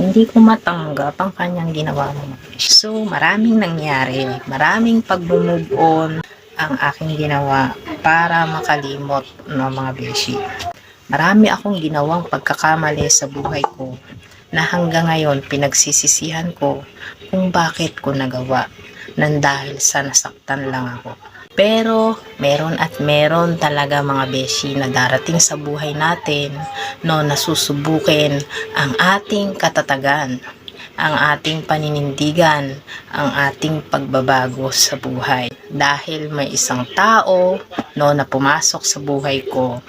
Hindi ko matanggap ang kanyang ginawa mga beshi. So, maraming nangyari, maraming pag-move on ang aking ginawa para makalimot ng mga beshi. Marami akong ginawang pagkakamali sa buhay ko na hanggang ngayon pinagsisisihan ko kung bakit ko nagawa nang dahil sa nasaktan lang ako. Pero meron at meron talaga mga beshi na darating sa buhay natin no nasusubukin ang ating katatagan, ang ating paninindigan, ang ating pagbabago sa buhay. Dahil may isang tao no na pumasok sa buhay ko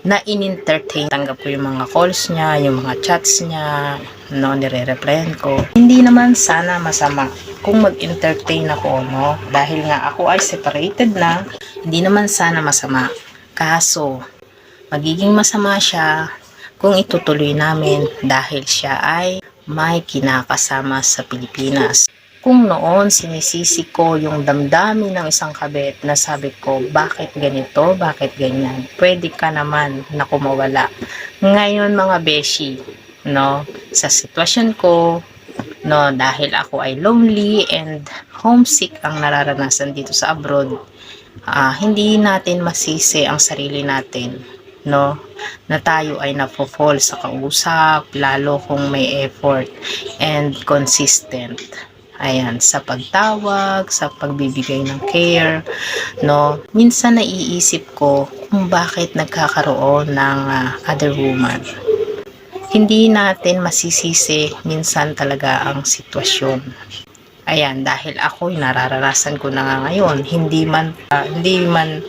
na in-entertain. Tanggap ko yung mga calls niya, yung mga chats niya, no, nire-replyan ko. Hindi naman sana masama kung mag-entertain ako, no, dahil nga ako ay separated na, hindi naman sana masama. Kaso, magiging masama siya kung itutuloy namin dahil siya ay may kinakasama sa Pilipinas. Kung noon sinisisi ko yung damdamin ng isang kabit na sabi ko, bakit ganito, bakit ganyan, pwede ka naman na kumawala. Ngayon mga beshi, no, sa sitwasyon ko, no, dahil ako ay lonely and homesick ang nararanasan dito sa abroad, hindi natin masisi ang sarili natin, no, na tayo ay napofall sa kausap, lalo kung may effort and consistent. Ayan, sa pagtawag, sa pagbibigay ng care, no? Minsan naiisip ko kung bakit nagkakaroon ng other woman. Hindi natin masisisi minsan talaga ang sitwasyon. Ayan, dahil ako'y nararanasan ko na nga ngayon, hindi man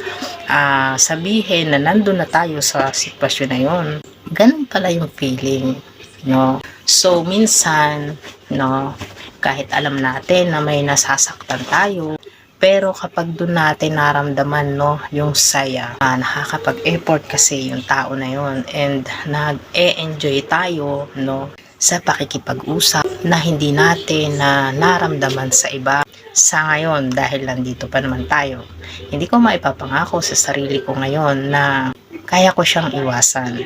sabihin na nandun na tayo sa sitwasyon na yon. Ganun pala yung feeling, no? So, minsan, no, kahit alam natin na may nasasaktan tayo, pero kapag doon natin naramdaman, no, yung saya, nakakapag-effort kasi yung tao na yon and nag-e-enjoy tayo, no, sa pakikipag-usap na hindi natin na naramdaman sa iba. Sa ngayon, dahil nandito pa naman tayo, hindi ko maipapangako sa sarili ko ngayon na kaya ko siyang iwasan.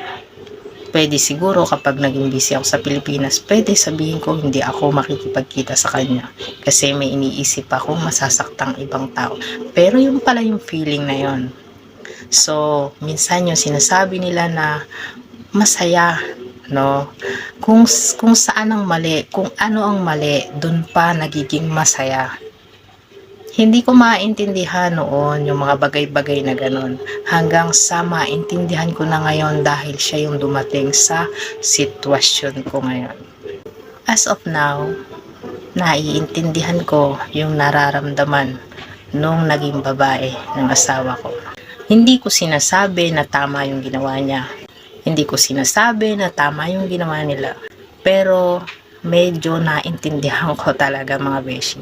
Pwede siguro kapag naging busy ako sa Pilipinas, pwede sabihin ko hindi ako makikipagkita sa kanya kasi may iniisip ako masasaktang ibang tao. Pero yung pala yung feeling na yon. So, minsan yung sinasabi nila na masaya, no? Kung saan ang mali, kung ano ang mali, dun pa nagiging masaya. Hindi ko maintindihan noon yung mga bagay-bagay na ganun. Hanggang sa maintindihan ko na ngayon dahil siya yung dumating sa sitwasyon ko ngayon. As of now, naiintindihan ko yung nararamdaman nung naging babae ng asawa ko. Hindi ko sinasabi na tama yung ginawa niya. Hindi ko sinasabi na tama yung ginawa nila. Pero medyo naintindihan ko talaga mga beshi.